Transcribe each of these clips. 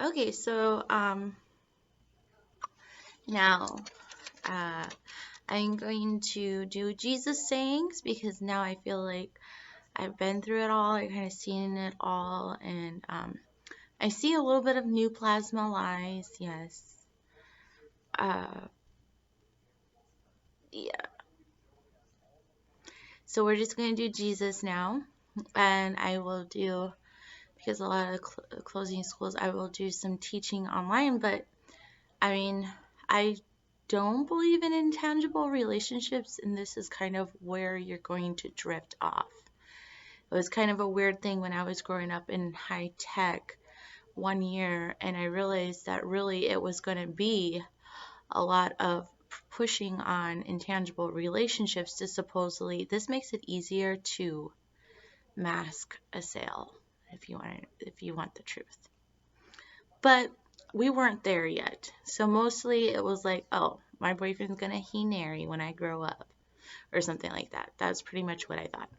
Okay, so now uh, I'm going to do Jesus sayings because now I feel like I've been through it all. I kind of seen it all, and I see a little bit of new plasma lies. Yes. Uh, yeah. So we're just going to do Jesus now, and I will do, because a lot of closing schools, I will do some teaching online. But I mean, I don't believe in intangible relationships, and this is kind of where you're going to drift off. It was kind of a weird thing when I was growing up in high tech one year, and I realized that really it was going to be a lot of pushing on intangible relationships to supposedly this makes it easier to mask a sale if you want the truth. But we weren't there yet. So mostly it was like, oh, my boyfriend's gonna he marry when I grow up or something like that. That's pretty much what I thought.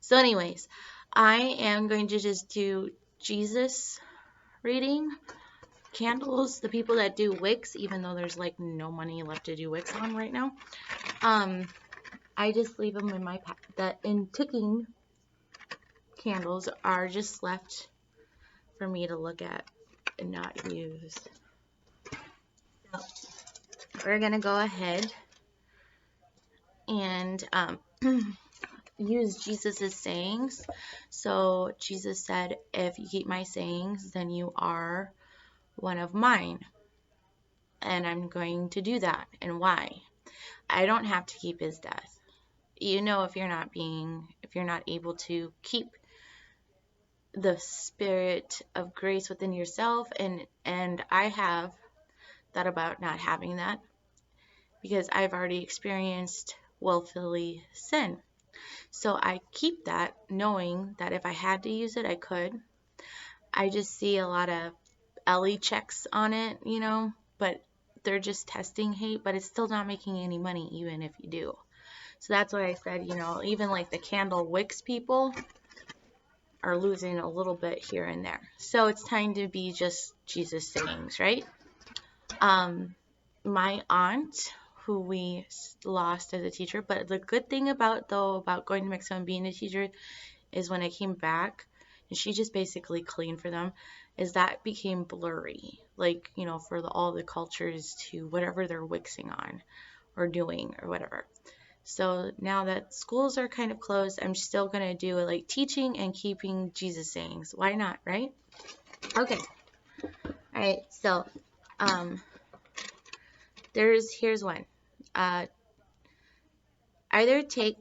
So anyways, I am going to just do Jesus reading, candles, the people that do wicks, even though there's like no money left to do wicks on right now. I just leave them in my pack. That in ticking candles are just left for me to look at and not use. So we're gonna go ahead and use Jesus's sayings. So Jesus said, "If you keep my sayings, then you are one of mine." And I'm going to do that. And why? I don't have to keep his death. You know, if you're not able to keep the spirit of grace within yourself, and I have thought about not having that because I've already experienced willfully sin. So I keep that knowing that if I had to use it, I could. I just see a lot of LE checks on it, but they're just testing hate, but it's still not making any money even if you do. So that's why I said, even like the candle wicks people are losing a little bit here and there. So it's time to be just Jesus sayings, right? My aunt, who we lost as a teacher, but the good thing about going to Mexico and being a teacher is when I came back, and she just basically cleaned for them, is that became blurry. Like, for all the cultures to whatever they're wixing on or doing or whatever. So now that schools are kind of closed, I'm still going to do like teaching and keeping Jesus sayings. Why not, right? Okay. All right. So, here's one. Either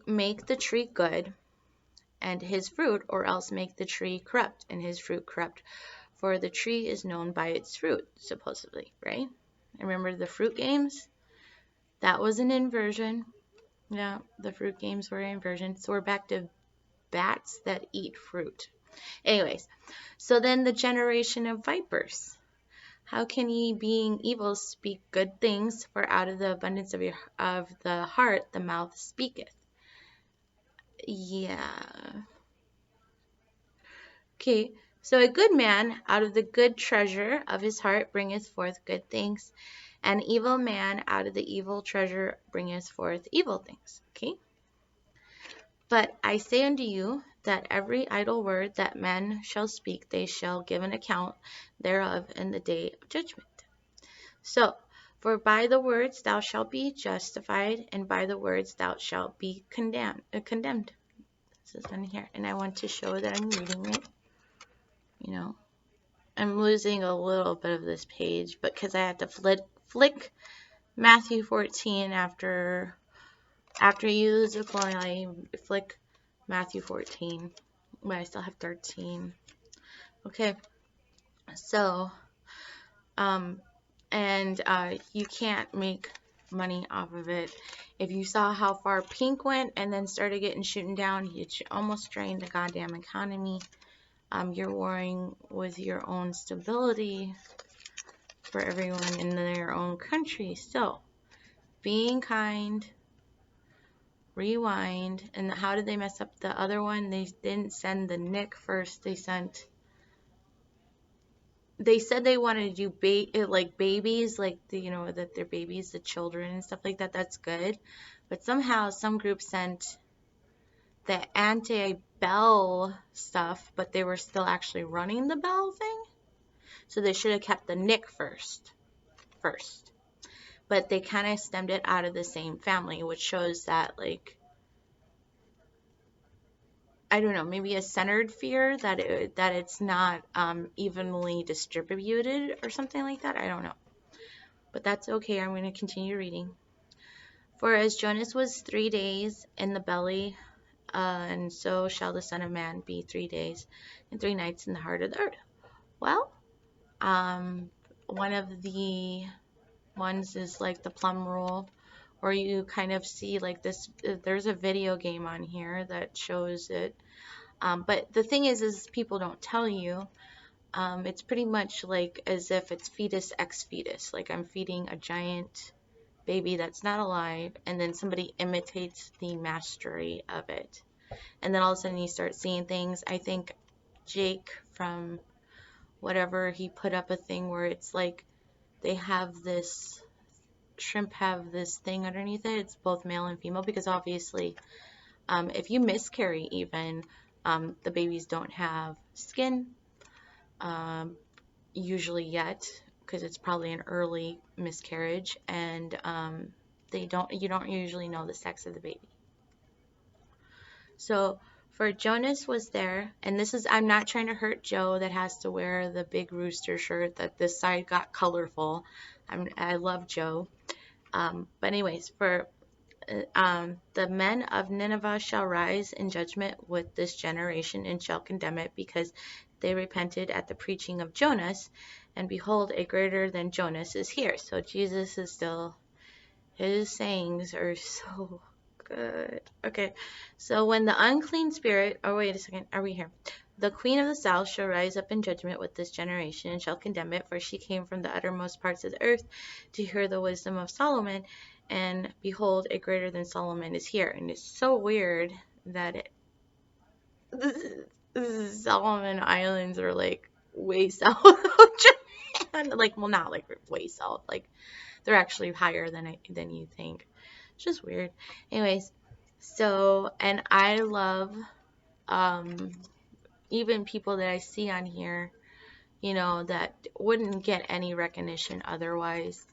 make the tree good and his fruit, or else make the tree corrupt and his fruit corrupt. For the tree is known by its fruit, supposedly, right? Remember the fruit games? That was an inversion. Yeah, the fruit games were an inversion. So we're back to bats that eat fruit. Anyways, so then the generation of vipers. How can ye, being evil, speak good things? For out of the abundance of the heart the mouth speaketh. Yeah. Okay, so a good man out of the good treasure of his heart bringeth forth good things, and an evil man out of the evil treasure bringeth forth evil things. Okay? But I say unto you that every idle word that men shall speak, they shall give an account thereof in the day of judgment. So, for by the words thou shalt be justified, and by the words thou shalt be condemned. This is in here, and I want to show that I'm reading it. I'm losing a little bit of this page, but because I had to flick Matthew 14 after you lose the coin, I flick Matthew 14, but I still have 13. Okay, so you can't make money off of it. If you saw how far pink went and then started shooting down, it almost drained the goddamn economy. You're warring with your own stability for everyone in their own country. So, being kind, rewind, and how did they mess up the other one? They didn't send the Nick first. They sent they said they wanted to do like babies, like that they're babies, the children and stuff like that. That's good, but somehow some groups sent the anti-Bell stuff, but they were still actually running the Bell thing. So they should have kept the Nick first. But they kind of stemmed it out of the same family, which shows that, like, I don't know, maybe a centered fear that it's not evenly distributed or something like that. I don't know. But that's okay. I'm going to continue reading. For as Jonas was 3 days in the belly, and so shall the Son of Man be 3 days and 3 nights in the heart of the earth. Well, one of the ones is like the plum rule, where you kind of see like this. There's a video game on here that shows it. But the thing is people don't tell you. It's pretty much like as if it's fetus ex fetus. Like I'm feeding a giant baby that's not alive, and then somebody imitates the mastery of it. And then all of a sudden you start seeing things. I think Jake from whatever, he put up a thing where it's like they have this shrimp have this thing underneath it. It's both male and female because obviously, if you miscarry, even the babies don't have skin usually yet because it's probably an early miscarriage, and you don't usually know the sex of the baby. So for Jonas was there, and this is, I'm not trying to hurt Joe that has to wear the big rooster shirt that this side got colorful. I love Joe. But anyways, for the men of Nineveh shall rise in judgment with this generation and shall condemn it because they repented at the preaching of Jonas, and behold, a greater than Jonas is here. So Jesus is still, his sayings are so good. Okay, so when the unclean spirit, oh wait a second, are we here? The queen of the south shall rise up in judgment with this generation and shall condemn it, for she came from the uttermost parts of the earth to hear the wisdom of Solomon, and behold, a greater than Solomon is here. And it's so weird that the Solomon Islands are like way south of Japan. Like, well, not like way south. Like, they're actually higher than you think. It's just weird. Anyways, so, and I love even people that I see on here, that wouldn't get any recognition otherwise.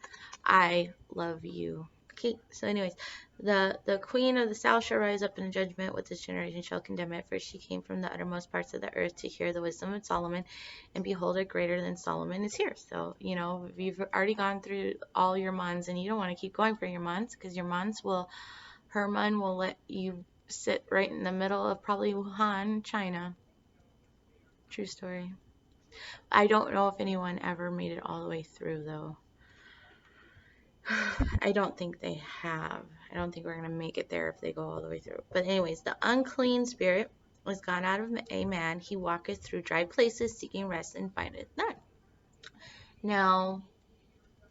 I love you. Okay, so anyways, the queen of the south shall rise up in judgment with this generation shall condemn it, for she came from the uttermost parts of the earth to hear the wisdom of Solomon, and behold, a greater than Solomon is here. So, if you've already gone through all your months and you don't want to keep going for your months, because your months Herman will let you sit right in the middle of probably Wuhan, China. True story. I don't know if anyone ever made it all the way through, though. I don't think they have. I don't think we're going to make it there if they go all the way through. But anyways, the unclean spirit is gone out of a man. He walketh through dry places, seeking rest, and findeth none. Now,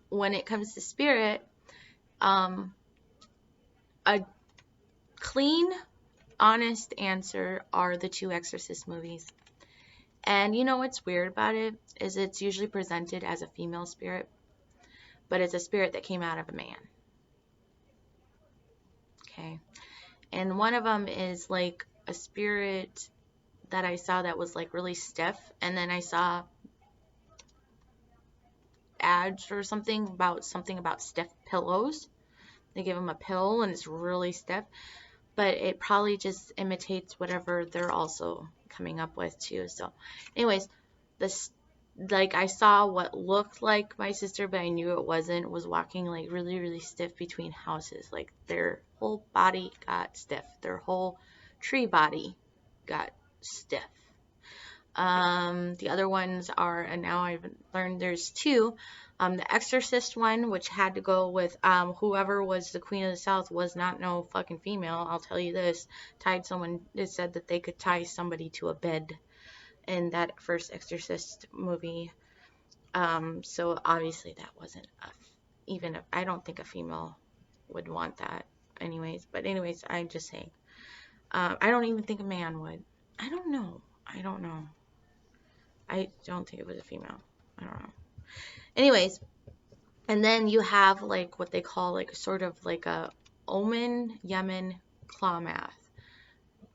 when it comes to spirit, a clean, honest answer are the two Exorcist movies. And you know what's weird about it is it's usually presented as a female spirit, but it's a spirit that came out of a man. Okay. And one of them is like a spirit that I saw that was like really stiff. And then I saw ads or something about stiff pillows. They give them a pill and it's really stiff. But it probably just imitates whatever they're also coming up with too. So anyways, like I saw what looked like my sister, but I knew it wasn't, was walking like really, really stiff between houses. Like their whole body got stiff. Their whole tree body got stiff. The other ones are, and now I've learned there's two. The Exorcist one, which had to go with whoever was the Queen of the South, was not no fucking female. I'll tell you this. It said that they could tie somebody to a bed in that first Exorcist movie. So obviously that wasn't I don't think a female would want that anyways. But anyways, I'm just saying. I don't even think a man would. I don't know. I don't think it was a female. I don't know. Anyways, and then you have like what they call like sort of like a Omen Yemen claw math.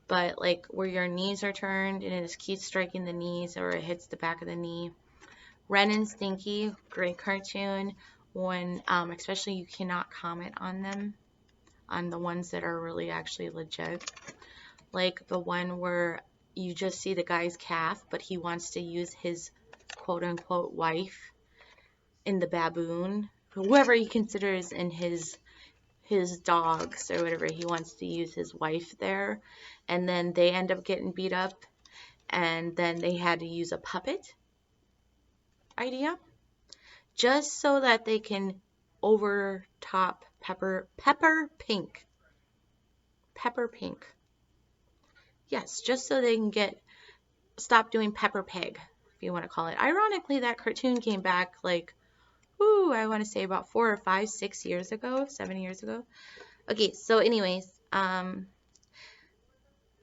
But like where your knees are turned and it just keeps striking the knees or it hits the back of the knee. Ren and Stinky, great cartoon. When especially you cannot comment on them, on the ones that are really actually legit. Like the one where you just see the guy's calf, but he wants to use his quote unquote wife in the baboon, whoever he considers in his dogs or whatever, he wants to use his wife there, and then they end up getting beat up, and then they had to use a puppet idea just so that they can overtop Pepper Pink. Yes, just so they can stop doing Pepper Pig, if you want to call it. Ironically, that cartoon came back like, I want to say about 4 or 5, 6 years ago, 7 years ago. Okay, so anyways,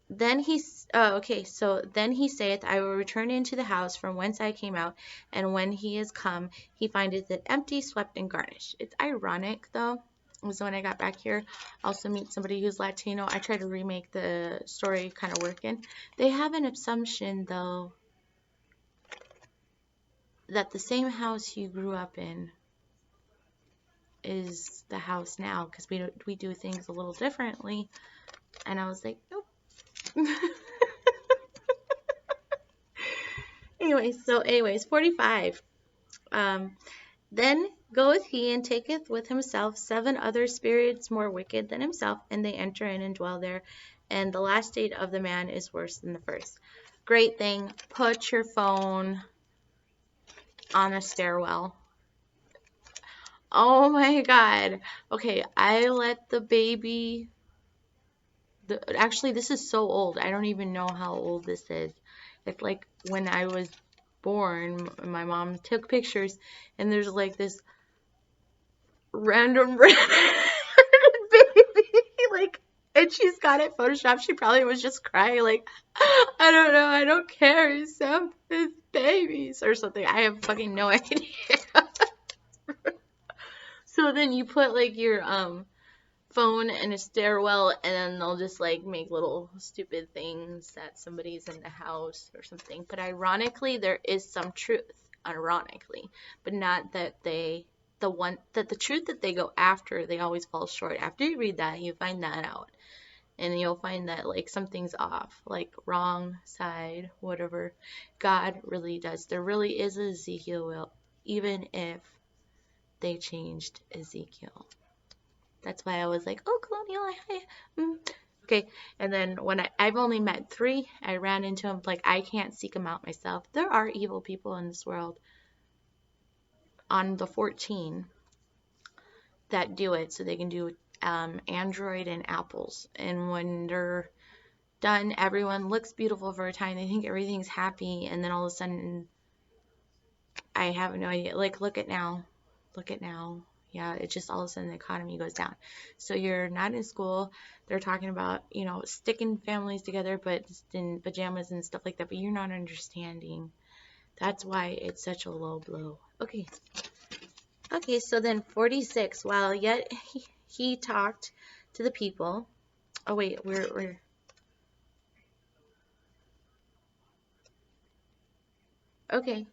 then he saith, I will return into the house from whence I came out, and when he is come, he findeth it empty, swept, and garnished. It's ironic, though, was when I got back here, also meet somebody who's Latino. I try to remake the story, kind of working. They have an assumption, though, that the same house you grew up in is the house now, because we do things a little differently. And I was like, nope. Anyways, 45. Then goeth he and taketh with himself 7 other spirits more wicked than himself, and they enter in and dwell there. And the last state of the man is worse than the first. Great thing. Put your phone on a stairwell. Oh my God. Okay, I let the baby. Actually, this is so old. I don't even know how old this is. It's like when I was born, my mom took pictures, and there's like this random baby, like, and she's got it photoshopped. She probably was just crying, like, I don't know, I don't care, except it's babies or something. I have fucking no idea. So then you put like your phone in a stairwell, and then they'll just like make little stupid things that somebody's in the house or something. But ironically, there is some truth, ironically, but not that the truth that they go after, they always fall short. After you read that, you find that out, and you'll find that like something's off, like wrong side, whatever. God really does. There really is Ezekiel, even if they changed Ezekiel. That's why I was like, oh, Colonial, hi. Okay, and then when I've only met 3, I ran into them. Like, I can't seek them out myself. There are evil people in this world on the 14 that do it, so they can do Android and Apples. And when they're done, everyone looks beautiful for a time. They think everything's happy, and then all of a sudden, I have no idea. Like, look at now. Yeah, it's just all of a sudden the economy goes down. So you're not in school. They're talking about, sticking families together, but in pajamas and stuff like that. But you're not understanding. That's why it's such a low blow. Okay. Okay, so then 46. While yet he talked to the people. Oh, wait, we're okay.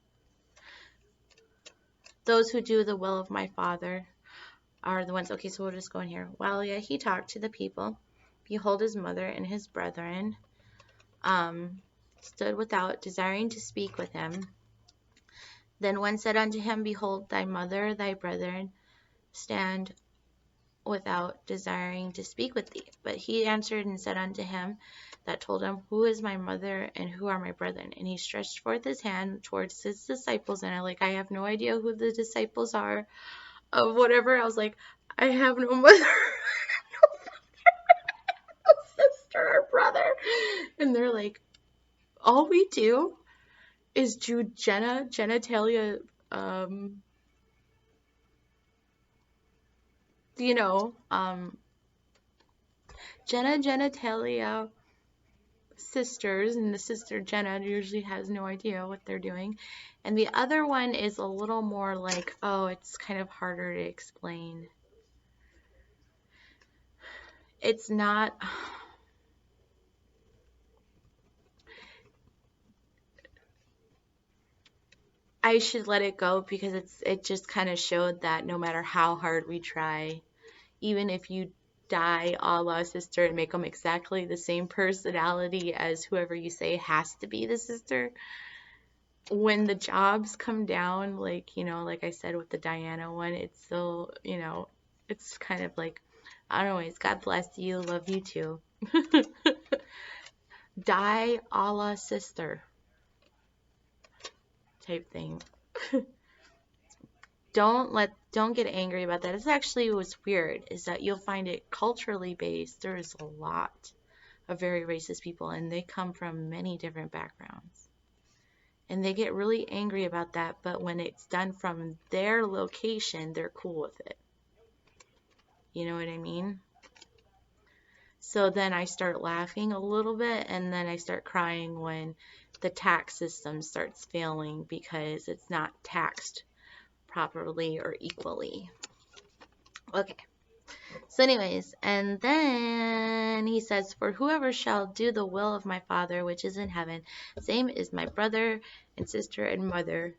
Those who do the will of my Father are the ones. Okay, so we'll just go in here. While yet he talked to the people, behold, his mother and his brethren stood without, desiring to speak with him. Then one said unto him, behold, thy mother, thy brethren stand without, desiring to speak with thee. But he answered and said unto him that told him, who is my mother and who are my brethren? And he stretched forth his hand towards his disciples, and I have no idea who the disciples are of whatever. I was like, I have no mother, no sister or brother. And they're like, all we do is do genitalia, genitalia sisters, and the sister Jenna usually has no idea what they're doing. And the other one is a little more like, oh, it's kind of harder to explain. It's not. I should let it go because it just kind of showed that no matter how hard we try, even if you die a la sister and make them exactly the same personality as whoever you say has to be the sister, when the jobs come down, like, like I said with the Diana one, it's still, it's kind of like, I don't know, it's God bless you, love you too. Die a la sister type thing. Don't get angry about that. It's actually what's weird is that you'll find it culturally based. There is a lot of very racist people, and they come from many different backgrounds. And they get really angry about that, but when it's done from their location, they're cool with it. You know what I mean? So then I start laughing a little bit, and then I start crying when the tax system starts failing because it's not taxed properly or equally. Okay. So anyways, and then he says, for whoever shall do the will of my Father which is in heaven, same is my brother and sister and mother